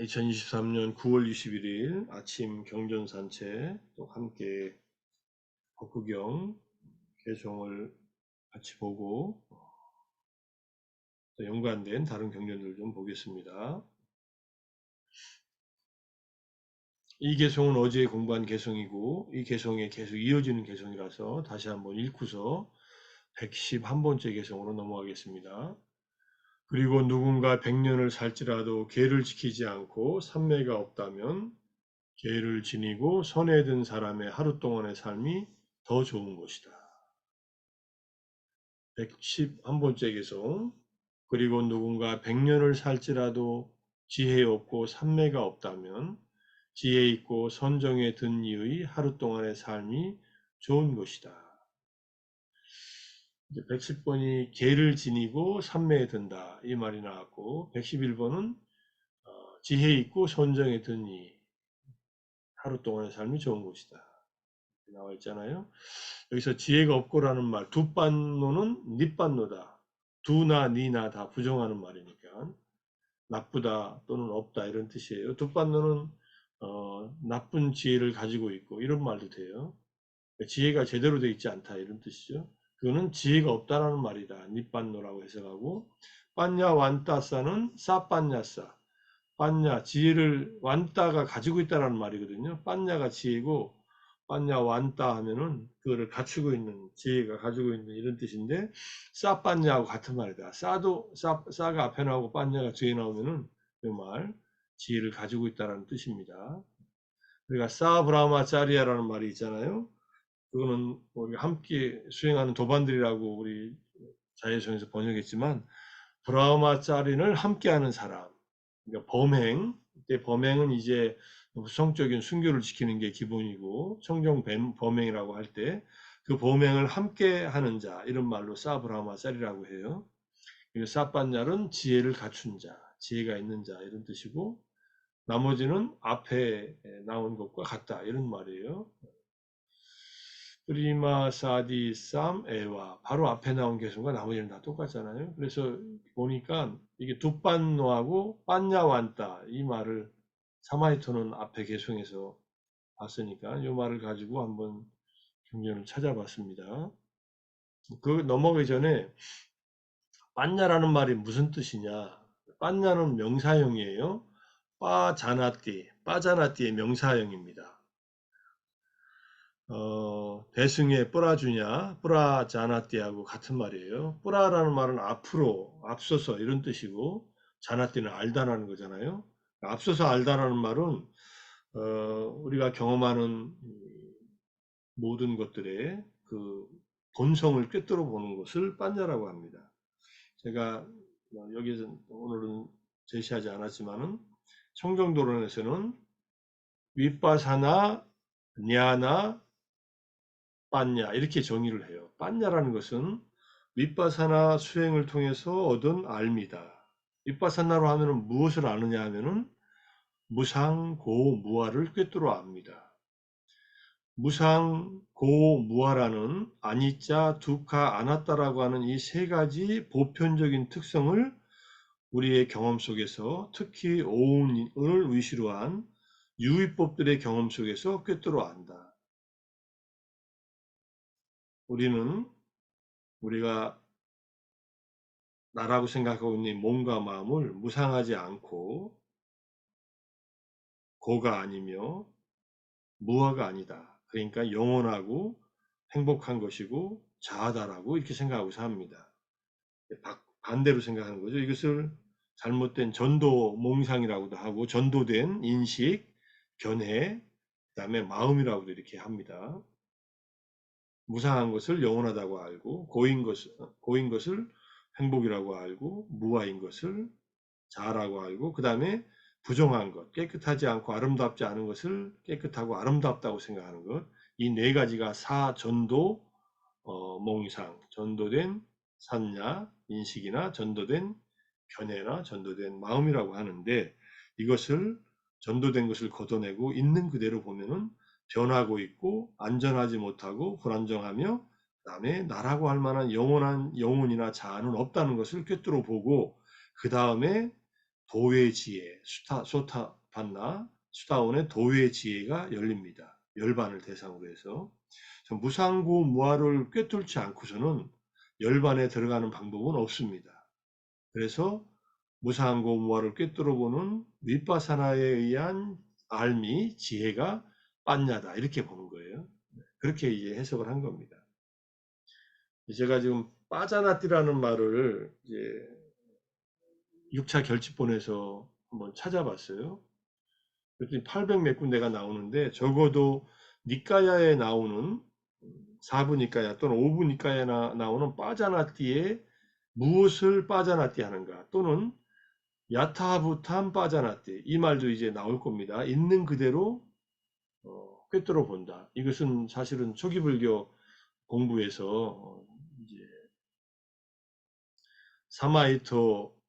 2023년 9월 21일 아침 경전 산책 또 함께 법구경 개송을 같이 보고 또 연관된 다른 경전들 좀 보겠습니다. 이 개송은 어제 공부한 개송이고 이 개송에 계속 이어지는 개송이라서 다시 한번 읽고서 111번째 개송으로 넘어가겠습니다. 그리고 누군가 100년을 살지라도 계를 지키지 않고 삼매가 없다면 계를 지니고 선에 든 사람의 하루 동안의 삶이 더 좋은 것이다. 111번째 개송. 그리고 누군가 100년을 살지라도 지혜 없고 삼매가 없다면 지혜 있고 선정에 든 이의 하루 동안의 삶이 좋은 것이다. 110번이 계를 지니고 삼매에 든다 이 말이 나왔고 111번은 지혜 있고 선정에 든 이 하루 동안의 삶이 좋은 것이다 나와 있잖아요. 여기서 지혜가 없고라는 말, 두반노는 니반노다. 두나 니나 다 부정하는 말이니까 나쁘다 또는 없다 이런 뜻이에요. 두반노는 나쁜 지혜를 가지고 있고 이런 말도 돼요. 지혜가 제대로 되어 있지 않다 이런 뜻이죠. 그거는 지혜가 없다라는 말이다. 니반노라고 해석하고 빤냐 완따사는 싸빤냐싸. 빤냐 지혜를 완따가 가지고 있다라는 말이거든요. 빤냐가 지혜고 빤냐 완따 하면은 그거를 갖추고 있는 지혜가 가지고 있는 이런 뜻인데 싸빤냐하고 같은 말이다. 싸가 앞에 나오고 빤냐가 뒤에 나오면은 그 말 지혜를 가지고 있다라는 뜻입니다. 그러니까 싸브라마 짜리아라는 말이 있잖아요. 그거는 우리가 함께 수행하는 도반들이라고 우리 자예성에서 번역했지만 브라마 짜린을 함께하는 사람. 그러니까 범행. 그때 범행은 이제 성적인 순교를 지키는 게 기본이고 청정 범행이라고 할 때 그 범행을 함께 하는 자 이런 말로 사브라마 짤이라고 해요. 그리고 사빤냐는 지혜를 갖춘 자, 지혜가 있는 자 이런 뜻이고 나머지는 앞에 나온 것과 같다 이런 말이에요. 프리마 사디 쌈 에와 바로 앞에 나온 개수가 나머지는 다 똑같잖아요. 그래서 보니까 이게 두빤노하고 빤냐완따 이 말을 사마이토는 앞에 개송에서 봤으니까 이 말을 가지고 한번 경전을 찾아봤습니다. 그 넘어가기 전에 빤냐라는 말이 무슨 뜻이냐? 빤냐는 명사형이에요. 빠자나띠의 명사형입니다. 대승에 뿌라주냐, 뿌라자나띠하고 같은 말이에요. 뿌라라는 말은 앞으로, 앞서서 이런 뜻이고, 자나띠는 알다라는 거잖아요. 앞서서 알다라는 말은 우리가 경험하는 모든 것들의 그 본성을 꿰뚫어 보는 것을 빤냐라고 합니다. 제가 여기서 오늘은 제시하지 않았지만은 청정도론에서는 윗바사나 냐나 빤냐 이렇게 정의를 해요. 빤냐라는 것은 윗바사나 수행을 통해서 얻은 알미다. 윗바사나로 하면은 무엇을 아느냐 하면은 무상고무아를 꿰뚫어 압니다. 무상고무아라는 아니짜, 두카, 아나따라고 하는 이 세 가지 보편적인 특성을 우리의 경험 속에서 특히 오운을 위시로 한 유의법들의 경험 속에서 꿰뚫어 안다. 우리가 나라고 생각하고 있는 몸과 마음을 무상하지 않고 고가 아니며 무아가 아니다. 그러니까 영원하고 행복한 것이고 자아다라고 이렇게 생각하고 삽니다. 반대로 생각하는 거죠. 이것을 잘못된 전도 몽상이라고도 하고 전도된 인식, 견해, 그다음에 마음이라고도 이렇게 합니다. 무상한 것을 영원하다고 알고 고인 것을 행복이라고 알고 무아인 것을 자아라고 알고 그 다음에 부정한 것, 깨끗하지 않고 아름답지 않은 것을 깨끗하고 아름답다고 생각하는 것, 이 네 가지가 사전도 몽상, 전도된 산야, 인식이나 전도된 견해나 전도된 마음이라고 하는데 이것을 전도된 것을 걷어내고 있는 그대로 보면은 변하고 있고 안전하지 못하고 불안정하며 그다음에 나라고 할 만한 영원한 영혼이나 자아는 없다는 것을 꿰뚫어 보고 그 다음에 도회지혜, 소타판나, 수다원의 도회지혜가 열립니다. 열반을 대상으로 해서. 무상고 무아를 꿰뚫지 않고서는 열반에 들어가는 방법은 없습니다. 그래서 무상고 무아를 꿰뚫어 보는 윗바사나에 의한 알미, 지혜가 빠냐다 이렇게 보는 거예요. 그렇게 이제 해석을 한 겁니다. 제가 지금 빠자나띠라는 말을 이제 6차 결집본에서 한번 찾아봤어요. 그랬더니 800 몇 군데가 나오는데 적어도 니까야에 나오는 4부 니까야 또는 5부 니까야에 나오는 빠자나띠에 무엇을 빠자나띠 하는가 또는 야타부탐 빠자나띠 이 말도 이제 나올 겁니다. 있는 그대로 꿰뚫어 본다. 이것은 사실은 초기 불교 공부에서 이제 사마이토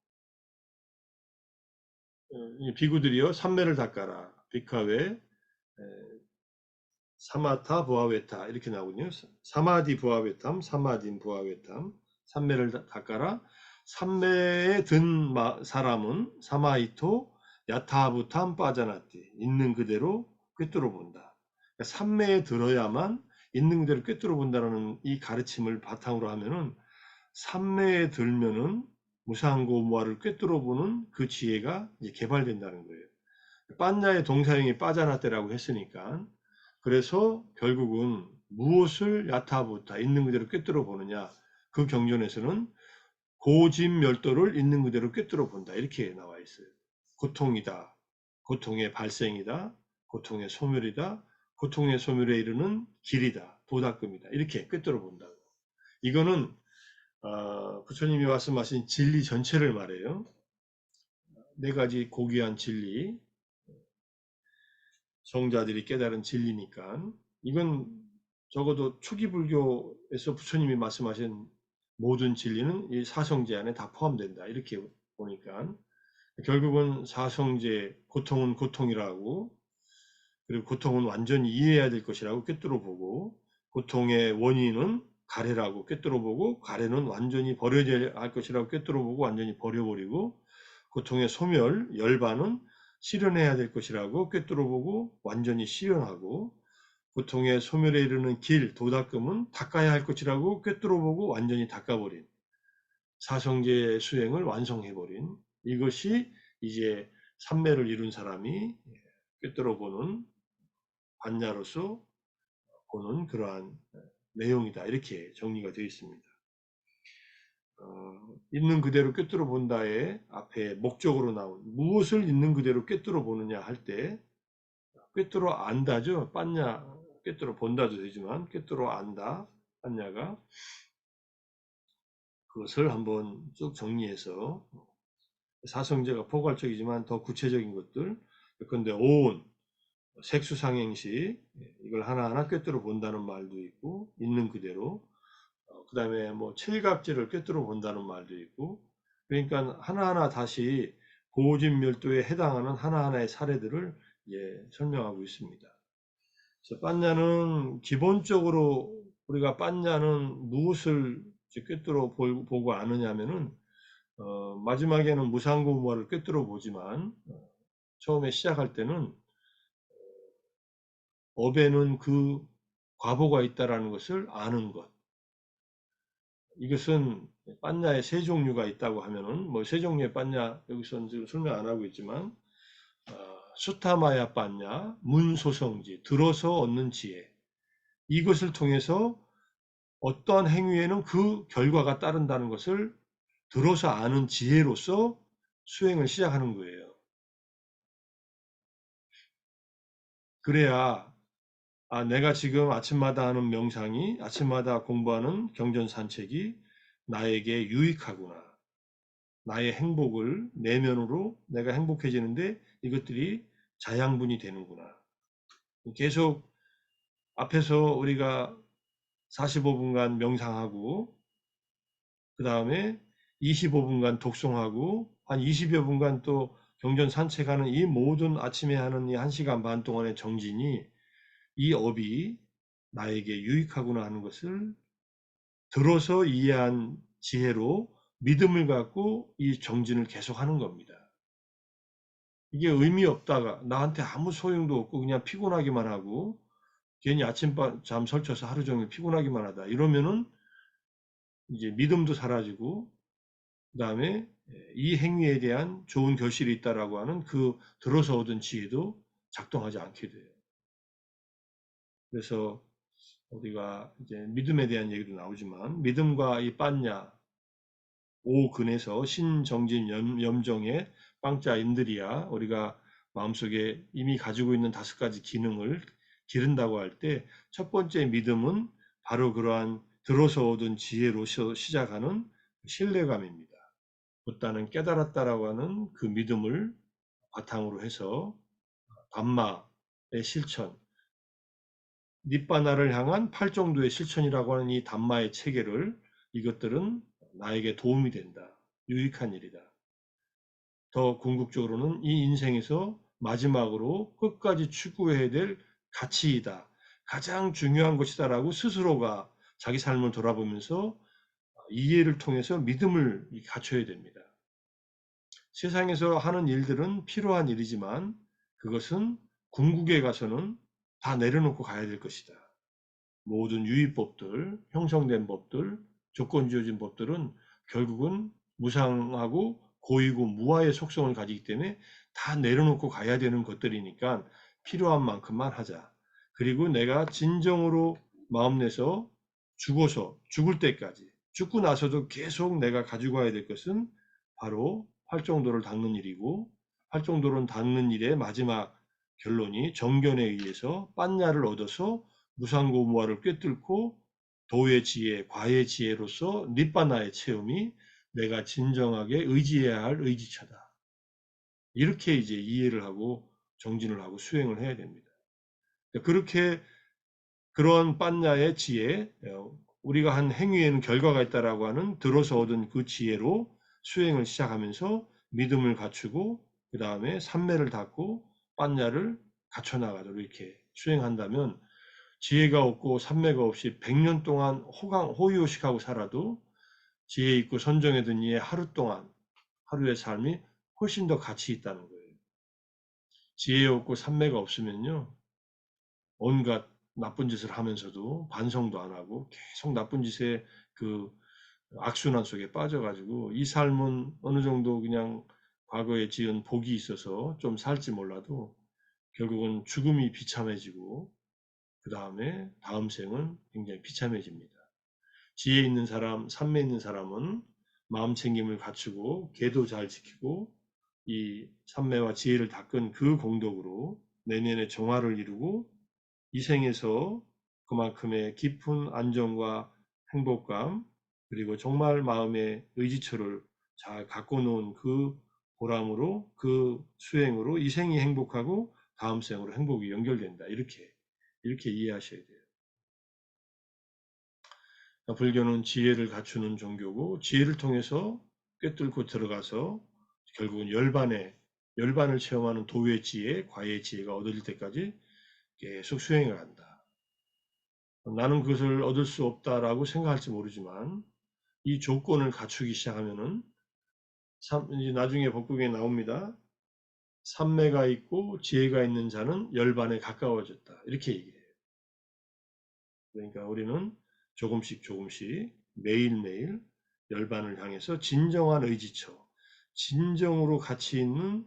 비구들이요 삼매를 닦아라 비카웨 사마타 부하웨타 이렇게 나오거든요. 사마디 부하웨탐 사마딘 부하웨탐 삼매를 닦아라. 삼매에 든 사람은 사마이토 야타부탐 빠자나띠 있는 그대로 꿰뚫어 본다. 그러니까 삼매에 들어야만 있는 그대로 꿰뚫어 본다는 이 가르침을 바탕으로 하면은 삼매에 들면은 무상고무아를 꿰뚫어 보는 그 지혜가 이제 개발된다는 거예요. 빤냐의 동사형이 빠자나떼라고 했으니까 그래서 결국은 무엇을 야타부타 있는 그대로 꿰뚫어 보느냐 그 경전에서는 고짐멸도를 있는 그대로 꿰뚫어 본다 이렇게 나와 있어요. 고통이다. 고통의 발생이다. 고통의 소멸이다. 고통의 소멸에 이르는 길이다. 도닦음이다. 이렇게 꿰뚫어 본다고. 이거는 부처님이 말씀하신 진리 전체를 말해요. 네 가지 고귀한 진리, 성자들이 깨달은 진리니까 이건 적어도 초기 불교에서 부처님이 말씀하신 모든 진리는 이 사성제 안에 다 포함된다. 이렇게 보니까 결국은 사성제, 고통은 고통이라고 그리고 고통은 완전히 이해해야 될 것이라고 꿰뚫어 보고 고통의 원인은 가래라고 꿰뚫어 보고 가래는 완전히 버려져야 할 것이라고 꿰뚫어 보고 완전히 버려버리고 고통의 소멸, 열반은 실현해야 될 것이라고 꿰뚫어 보고 완전히 실현하고 고통의 소멸에 이르는 길, 도닦음은 닦아야 할 것이라고 꿰뚫어 보고 완전히 닦아버린 사성제 수행을 완성해버린 이것이 이제 삼매를 이룬 사람이 꿰뚫어 보는 관야로서 보는 그러한 내용이다. 이렇게 정리가 되어 있습니다. 있는 그대로 꿰뚫어 본다의 앞에 목적으로 나온 무엇을 있는 그대로 꿰뚫어 보느냐 할 때 꿰뚫어 안다죠. 빤냐 꿰뚫어 본다도 되지만 꿰뚫어 안다 빤냐가 그것을 한번 쭉 정리해서 사성제가 포괄적이지만 더 구체적인 것들 그런데 오온 색수상행시 이걸 하나하나 꿰뚫어 본다는 말도 있고 있는 그대로 그 다음에 뭐 칠각지를 꿰뚫어 본다는 말도 있고 그러니까 하나하나 다시 고진멸도에 해당하는 하나하나의 사례들을 설명하고 있습니다. 그래서 빤냐는 기본적으로 우리가 빤냐는 무엇을 꿰뚫어 보고 아느냐면은 마지막에는 무상고무아를 꿰뚫어 보지만 처음에 시작할 때는 업에는 그 과보가 있다라는 것을 아는 것. 이것은 빤냐의 세 종류가 있다고 하면은 뭐 세 종류의 빤냐 여기서는 지금 설명 안 하고 있지만 수타마야 빤냐, 문소성지, 들어서 얻는 지혜. 이것을 통해서 어떠한 행위에는 그 결과가 따른다는 것을 들어서 아는 지혜로서 수행을 시작하는 거예요. 그래야 내가 지금 아침마다 하는 명상이 아침마다 공부하는 경전 산책이 나에게 유익하구나. 나의 행복을 내면으로 내가 행복해지는데 이것들이 자양분이 되는구나. 계속 앞에서 우리가 45분간 명상하고 그 다음에 25분간 독송하고 한 20여 분간 또 경전 산책하는 이 모든 아침에 하는 이 1시간 반 동안의 정진이 이 업이 나에게 유익하구나 하는 것을 들어서 이해한 지혜로 믿음을 갖고 이 정진을 계속하는 겁니다. 이게 의미 없다가 나한테 아무 소용도 없고 그냥 피곤하기만 하고 괜히 아침밤 잠 설쳐서 하루 종일 피곤하기만 하다. 이러면은 이제 믿음도 사라지고 그다음에 이 행위에 대한 좋은 결실이 있다라고 하는 그 들어서 얻은 지혜도 작동하지 않게 돼요. 그래서 우리가 이제 믿음에 대한 얘기도 나오지만 믿음과 이 빤냐 오근에서 신정진 염정의 빵자인들이야 우리가 마음속에 이미 가지고 있는 5가지 기능을 기른다고 할 때 첫 번째 믿음은 바로 그러한 들어서 얻은 지혜로서 시작하는 신뢰감입니다. 붓다는 깨달았다라고 하는 그 믿음을 바탕으로 해서 담마의 실천, 닛바나를 향한 8정도의 실천이라고 하는 이 담마의 체계를 이것들은 나에게 도움이 된다. 유익한 일이다. 더 궁극적으로는 이 인생에서 마지막으로 끝까지 추구해야 될 가치이다. 가장 중요한 것이다라고 스스로가 자기 삶을 돌아보면서 이해를 통해서 믿음을 갖춰야 됩니다. 세상에서 하는 일들은 필요한 일이지만 그것은 궁극에 가서는 다 내려놓고 가야 될 것이다. 모든 유의법들, 형성된 법들, 조건 지어진 법들은 결국은 무상하고 고이고 무아의 속성을 가지기 때문에 다 내려놓고 가야 되는 것들이니까 필요한 만큼만 하자. 그리고 내가 진정으로 마음 내서 죽어서 죽을 때까지 죽고 나서도 계속 내가 가지고 가야 될 것은 바로 활정도를 닦는 일이고 활정도를 닦는 일의 마지막 결론이 정견에 의해서 빤냐를 얻어서 무상고무화를 꿰뚫고 도의 지혜, 과의 지혜로서 닛바나의 체험이 내가 진정하게 의지해야 할 의지처다. 이렇게 이제 이해를 하고 정진을 하고 수행을 해야 됩니다. 그렇게 그러한 빤냐의 지혜, 우리가 한 행위에는 결과가 있다라고 하는 들어서 얻은 그 지혜로 수행을 시작하면서 믿음을 갖추고 그 다음에 삼매를 닫고 빤냐를 갖춰 나가도록 이렇게 수행한다면 지혜가 없고 삼매가 없이 100년 동안 호의호식하고 살아도 지혜 있고 선정에 든 이의 하루 동안 하루의 삶이 훨씬 더 가치 있다는 거예요. 지혜 없고 삼매가 없으면요. 온갖 나쁜 짓을 하면서도 반성도 안 하고 계속 나쁜 짓에 그 악순환 속에 빠져가지고 이 삶은 어느 정도 그냥 과거에 지은 복이 있어서 좀 살지 몰라도 결국은 죽음이 비참해지고 그 다음에 다음 생은 굉장히 비참해집니다. 지혜 있는 사람, 삼매 있는 사람은 마음 챙김을 갖추고 계도 잘 지키고 이 삼매와 지혜를 닦은 그 공덕으로 내년에 정화를 이루고 이 생에서 그만큼의 깊은 안정과 행복감 그리고 정말 마음의 의지처를 잘 갖고 놓은 그 보람으로 그 수행으로 이 생이 행복하고 다음 생으로 행복이 연결된다. 이렇게 이해하셔야 돼요. 불교는 지혜를 갖추는 종교고 지혜를 통해서 꿰뚫고 들어가서 결국은 열반을 체험하는 도의 지혜, 과의 지혜가 얻어질 때까지 계속 수행을 한다. 나는 그것을 얻을 수 없다라고 생각할지 모르지만 이 조건을 갖추기 시작하면은 나중에 법국에 나옵니다. 삼매가 있고 지혜가 있는 자는 열반에 가까워졌다. 이렇게 얘기해요. 그러니까 우리는 조금씩 매일매일 열반을 향해서 진정한 의지처, 진정으로 가치 있는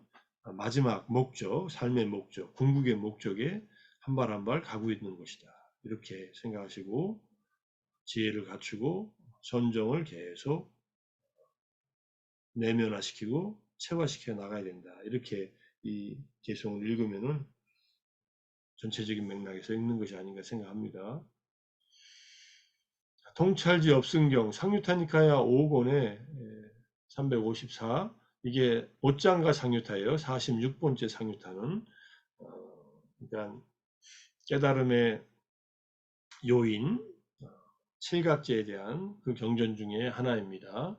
마지막 목적, 삶의 목적, 궁극의 목적에 한 발 한 발 가고 있는 것이다. 이렇게 생각하시고 지혜를 갖추고 선정을 계속 내면화시키고 체화시켜 나가야 된다. 이렇게 이 개성을 읽으면은 전체적인 맥락에서 읽는 것이 아닌가 생각합니다. 통찰지 없은경 상유타니카야 5권에 354 이게 옷장가 상유타예요. 46번째 상유타는 그러니까 깨달음의 요인 칠각제에 대한 그 경전 중에 하나입니다.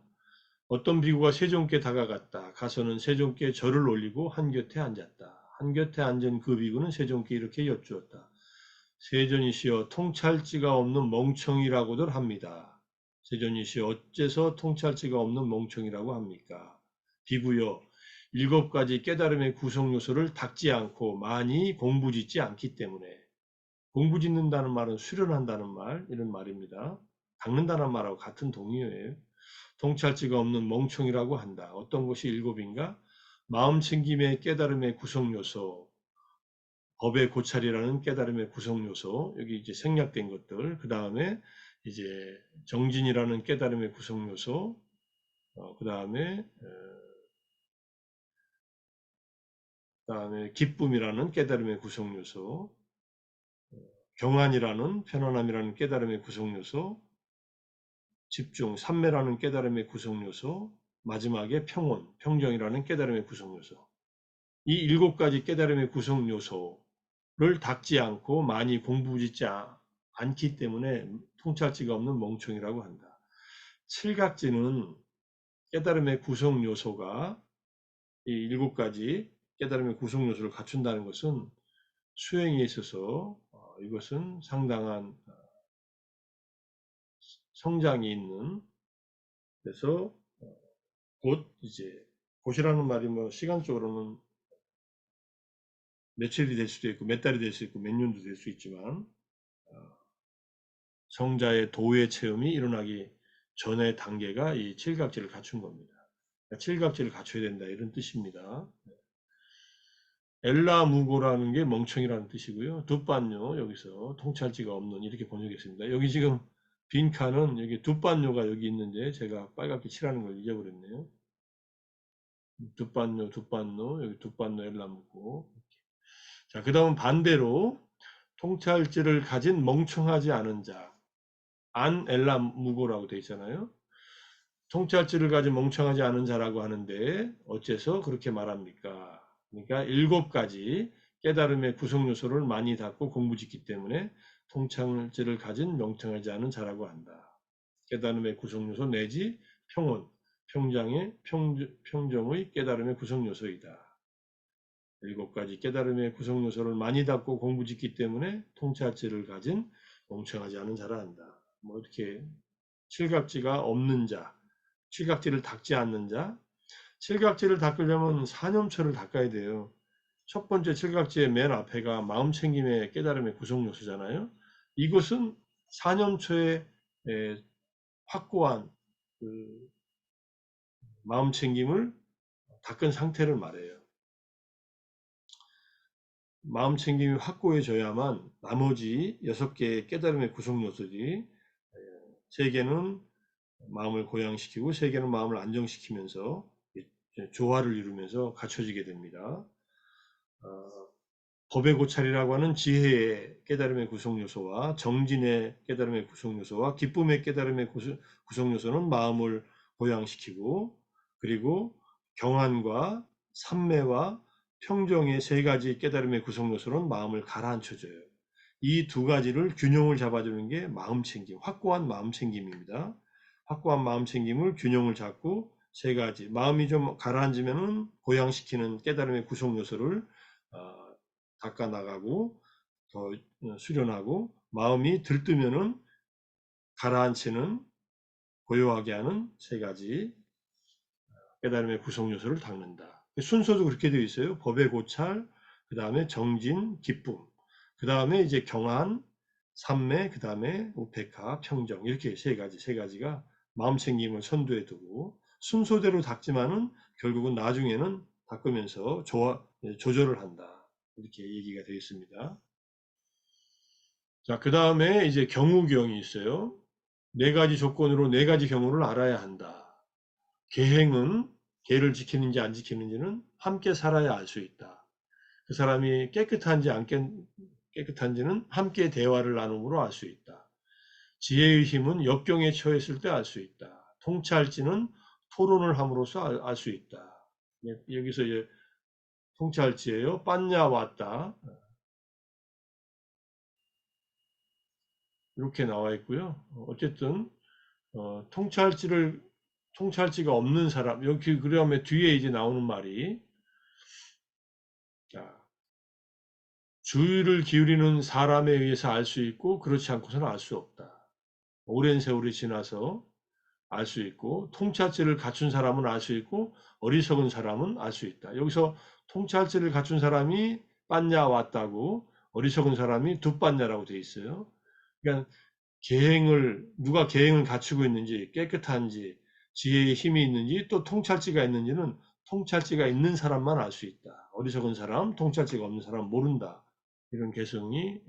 어떤 비구가 세종께 다가갔다. 가서는 세종께 절을 올리고 한곁에 앉았다. 한곁에 앉은 그 비구는 세종께 이렇게 여쭈었다. 세존이시여 통찰지가 없는 멍청이라고들 합니다. 세존이시여 어째서 통찰지가 없는 멍청이라고 합니까? 비구여 7가지 깨달음의 구성 요소를 닦지 않고 많이 공부짓지 않기 때문에, 공부짓는다는 말은 수련한다는 말, 이런 말입니다. 닦는다는 말하고 같은 동의어예요. 통찰지가 없는 멍청이라고 한다. 어떤 것이 7인가? 마음 챙김의 깨달음의 구성 요소, 법의 고찰이라는 깨달음의 구성 요소, 여기 이제 생략된 것들, 그 다음에 이제 정진이라는 깨달음의 구성 요소, 그 다음에 기쁨이라는 깨달음의 구성 요소, 경안이라는 편안함이라는 깨달음의 구성 요소, 집중, 삼매라는 깨달음의 구성 요소, 마지막에 평온, 평정이라는 깨달음의 구성 요소. 이 7가지 깨달음의 구성 요소를 닦지 않고 많이 공부짓지 않기 때문에 통찰지가 없는 멍청이라고 한다. 칠각지는 깨달음의 구성 요소가 이 7가지 깨달음의 구성 요소를 갖춘다는 것은 수행에 있어서 이것은 상당한 성장이 있는, 그래서 곧 이제 곧이라는 말이 뭐 시간적으로는 며칠이 될 수도 있고 몇 달이 될 수 있고 몇 년도 될 수 있지만 성자의 도의 체험이 일어나기 전의 단계가 이 칠각지를 갖춘 겁니다. 그러니까 칠각지를 갖춰야 된다 이런 뜻입니다. 엘라무고라는 게 멍청이라는 뜻이고요. 두반요 여기서 통찰지가 없는 이렇게 번역했습니다. 여기 지금 빈 칸은 여기 두반요가 여기 있는데 제가 빨갛게 칠하는 걸 잊어버렸네요. 두반요 여기 두반요 엘라무고. 자, 그 다음 반대로 통찰지를 가진 멍청하지 않은 자, 안 엘라무고라고 되어 있잖아요. 통찰지를 가진 멍청하지 않은 자라고 하는데 어째서 그렇게 말합니까? 그러니까 7가지 깨달음의 구성 요소를 많이 닫고 공부짓기 때문에 통찰지를 가진 멍청하지 않은 자라고 한다. 깨달음의 구성 요소 내지 평온, 평정의 깨달음의 구성 요소이다. 7가지 깨달음의 구성 요소를 많이 닫고 공부짓기 때문에 통찰지를 가진 멍청하지 않은 자라 한다. 뭐 이렇게 칠각지가 없는 자, 칠각지를 닦지 않는 자, 칠각지를 닦으려면 사념처를 닦아야 돼요. 첫 번째 칠각지의 맨 앞에가 마음 챙김의 깨달음의 구성 요소잖아요. 이것은 사념처의 확고한 그 마음 챙김을 닦은 상태를 말해요. 마음 챙김이 확고해져야만 나머지 6개의 깨달음의 구성 요소들이 3개는 마음을 고양시키고 3개는 마음을 안정시키면서 조화를 이루면서 갖춰지게 됩니다. 법의 고찰이라고 하는 지혜의 깨달음의 구성 요소와 정진의 깨달음의 구성 요소와 기쁨의 깨달음의 구성 요소는 마음을 고양시키고, 그리고 경안과 삼매와 평정의 3가지 깨달음의 구성 요소는 마음을 가라앉혀줘요. 이 2가지를 균형을 잡아주는 게 마음 챙김, 확고한 마음 챙김입니다. 확고한 마음 챙김을 균형을 잡고 3가지, 마음이 좀 가라앉으면 고양시키는 깨달음의 구성 요소를 닦아 나가고 더 수련하고, 마음이 들뜨면은 가라앉히는 고요하게 하는 3가지 깨달음의 구성 요소를 닦는다. 순서도 그렇게 되어 있어요. 법의 고찰, 그 다음에 정진, 기쁨, 그 다음에 이제 경안, 삼매, 그 다음에 우페카, 평정, 이렇게 3가지가 마음 챙김을 선두에 두고 순서대로 닦지만은 결국은 나중에는 닦으면서 조절을 한다. 이렇게 얘기가 되어 있습니다. 자, 그 다음에 이제 경우경이 있어요. 4가지 조건으로 4가지 경우를 알아야 한다. 계행은 계를 지키는지 안 지키는지는 함께 살아야 알 수 있다. 그 사람이 깨끗한지 안 깨끗한지는 함께 대화를 나눔으로 알 수 있다. 지혜의 힘은 역경에 처했을 때 알 수 있다. 통찰지는 토론을 함으로써 알 수 있다. 여기서 이제 통찰지예요. 빤냐 왔다. 이렇게 나와 있고요. 어쨌든 통찰지가 없는 사람, 여기 그러면 뒤에 이제 나오는 말이, 자, 주의를 기울이는 사람에 의해서 알 수 있고 그렇지 않고서는 알 수 없다. 오랜 세월이 지나서 알 수 있고, 통찰지를 갖춘 사람은 알 수 있고, 어리석은 사람은 알 수 있다. 여기서 통찰지를 갖춘 사람이 빤냐 왔다고, 어리석은 사람이 두 빤냐라고 되어 있어요. 그러니까 누가 계행을 갖추고 있는지, 깨끗한지, 지혜의 힘이 있는지, 또 통찰지가 있는지는 통찰지가 있는 사람만 알 수 있다. 어리석은 사람, 통찰지가 없는 사람 모른다. 이런 개성이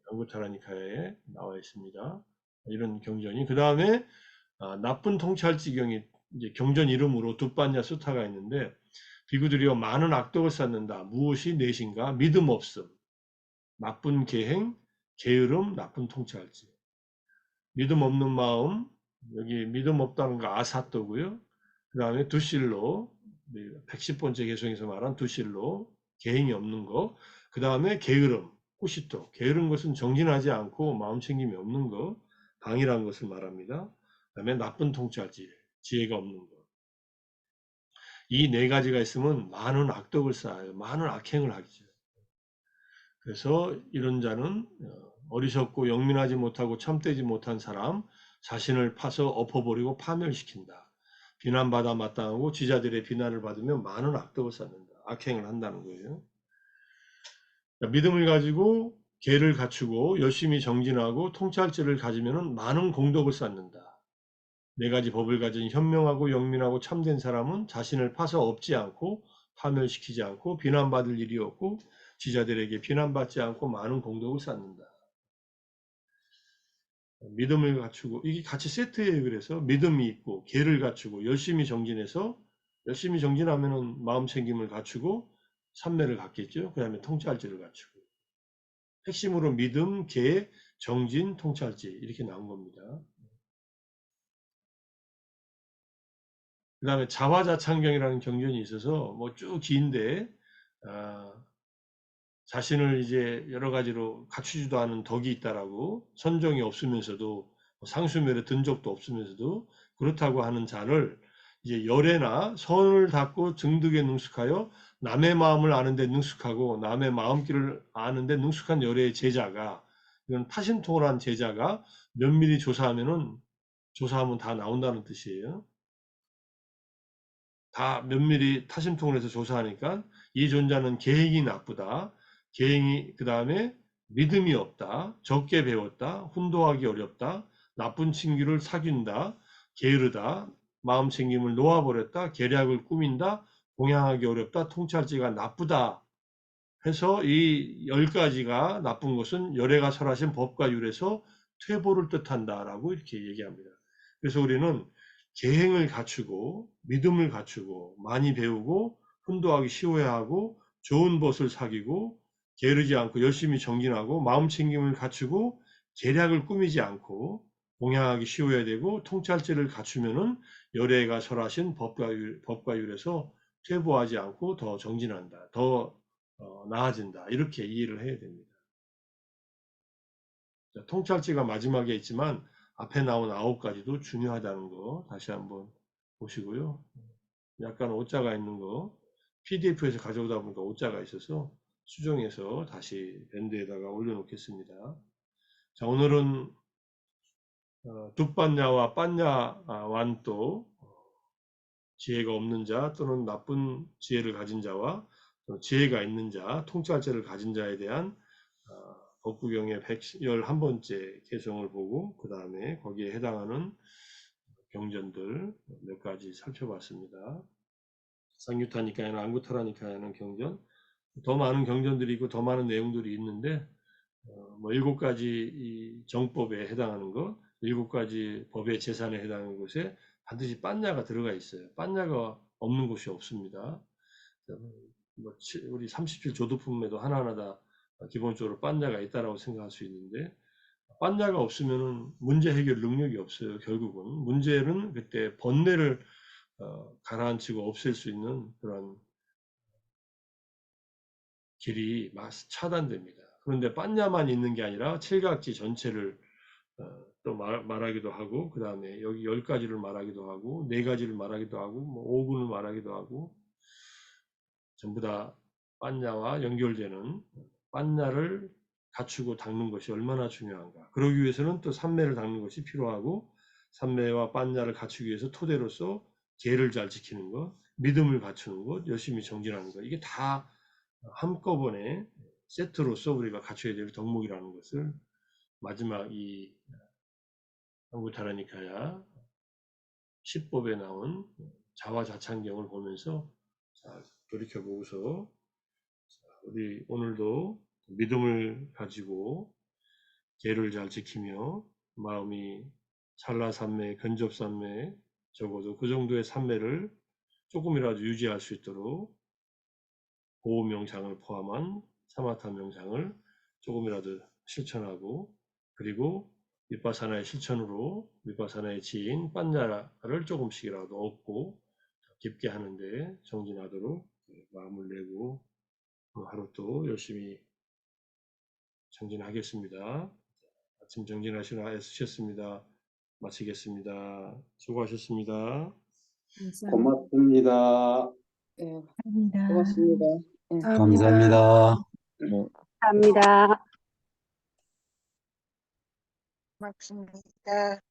안구타라니카에 나와 있습니다. 이런 경전이. 그 다음에 나쁜 통찰지경이 이제 경전 이름으로 두반야 수타가 있는데, 비구들이여 많은 악덕을 쌓는다. 무엇이 넷인가? 믿음 없음, 나쁜 계행, 게으름, 나쁜 통찰지. 믿음 없는 마음, 여기 믿음 없다는 거 아사토고요. 그 다음에 두실로, 110번째 개성에서 말한 두실로, 계행이 없는 거. 그 다음에 게으름, 후시토. 게으른 것은 정진하지 않고 마음 챙김이 없는 거, 방이라는 것을 말합니다. 그 다음에 나쁜 통찰지, 지혜가 없는 거. 이 네 가지가 있으면 많은 악덕을 쌓아요. 많은 악행을 하죠. 그래서 이런 자는 어리석고 영민하지 못하고 참되지 못한 사람, 자신을 파서 엎어버리고 파멸시킨다. 비난받아 마땅하고 지자들의 비난을 받으면 많은 악덕을 쌓는다. 악행을 한다는 거예요. 믿음을 가지고 계를 갖추고 열심히 정진하고 통찰지를 가지면 많은 공덕을 쌓는다. 네 가지 법을 가진 현명하고 영민하고 참된 사람은 자신을 파서 엎지 않고 파멸시키지 않고 비난받을 일이 없고 지자들에게 비난받지 않고 많은 공덕을 쌓는다. 믿음을 갖추고 이게 같이 세트예요. 그래서 믿음이 있고 계를 갖추고 열심히 정진해서 열심히 정진하면은 마음 챙김을 갖추고 삼매를 갖겠죠. 그 다음에 통찰지를 갖추고 핵심으로 믿음, 계, 정진, 통찰지 이렇게 나온 겁니다. 그 다음에 자화자창경이라는 경전이 있어서 뭐 쭉 긴데 자신을 이제 여러 가지로 갖추지도 않은 덕이 있다라고 선정이 없으면서도 상수멸에 든 적도 없으면서도 그렇다고 하는 자를 이제 열애나 선을 닦고 증득에 능숙하여 남의 마음을 아는데 능숙하고 남의 마음길을 아는데 능숙한 열애의 제자가 이건 타심통을한 제자가 면밀히 조사하면 다 나온다는 뜻이에요. 다 면밀히 타심통을 해서 조사하니까 이 존재는 계행이 나쁘다. 계행이 그 다음에 믿음이 없다. 적게 배웠다. 훈도하기 어렵다. 나쁜 친구를 사귄다. 게으르다. 마음 챙김을 놓아버렸다. 계략을 꾸민다. 공양하기 어렵다. 통찰지가 나쁘다. 해서 이 10가지가 나쁜 것은 열애가 설하신 법과 율에서 퇴보를 뜻한다라고 이렇게 얘기합니다. 그래서 우리는 계행을 갖추고 믿음을 갖추고 많이 배우고 훈도하기 쉬워야 하고 좋은 벗을 사귀고 게으르지 않고 열심히 정진하고 마음 챙김을 갖추고 계략을 꾸미지 않고 공양하기 쉬워야 되고 통찰지를 갖추면은 열애가 설하신 법과 율에서 퇴보하지 않고 더 정진한다. 더 나아진다. 이렇게 이해를 해야 됩니다. 자, 통찰지가 마지막에 있지만 앞에 나온 9가지도 중요하다는 거 다시 한번 보시고요. 약간 오자가 있는 거 PDF에서 가져오다 보니까 오자가 있어서 수정해서 다시 밴드에다가 올려놓겠습니다. 자, 오늘은 둑반야와 빤야 완도 지혜가 없는 자 또는 나쁜 지혜를 가진 자와 지혜가 있는 자, 통찰제를 가진 자에 대한 법구경의 111번째 개성을 보고 그 다음에 거기에 해당하는 경전들 몇 가지 살펴봤습니다. 상유타니카에는 안구타라니카에는 경전, 더 많은 경전들이 있고 더 많은 내용들이 있는데 뭐 7가지 이 정법에 해당하는 것, 7가지 법의 재산에 해당하는 곳에 반드시 빤야가 들어가 있어요. 빤야가 없는 곳이 없습니다. 뭐 우리 37조도품에도 하나하나 다 기본적으로 빤야가 있다라고 생각할 수 있는데 빤야가 없으면은 문제 해결 능력이 없어요. 결국은 문제는 그때 번뇌를 가라앉히고 없앨 수 있는 그런 길이 차단됩니다. 그런데 빤야만 있는 게 아니라 칠각지 전체를 또 말하기도 하고 그 다음에 여기 10가지를 말하기도 하고 4가지를 말하기도 하고 뭐 5군을 말하기도 하고 전부 다 빤야와 연결되는 빤야를 갖추고 닦는 것이 얼마나 중요한가. 그러기 위해서는 또 삼매를 닦는 것이 필요하고 삼매와 빤자를 갖추기 위해서 토대로서 계를 잘 지키는 것, 믿음을 갖추는 것, 열심히 정진하는 것, 이게 다 한꺼번에 세트로서 우리가 갖춰야 될 덕목이라는 것을 마지막 이 한국타라니카야 10법에 나온 자화자찬경을 보면서 잘 돌이켜보고서 우리 오늘도 믿음을 가지고 계를 잘 지키며 마음이 찰나산매, 근접산매, 적어도 그 정도의 산매를 조금이라도 유지할 수 있도록 보호명상을 포함한 사마타 명상을 조금이라도 실천하고, 그리고 윗바사나의 실천으로 윗바사나의 지인 빤자를 조금씩이라도 얻고 깊게 하는데 정진하도록 마음을 내고 하루 또 열심히 정진하겠습니다. 아침 정진하시느라 애쓰셨습니다. 마치겠습니다. 수고하셨습니다. 고맙습니다. 네, 감사합니다. 고맙습니다. 네. 감사합니다. 감사합니다. 고맙습니다.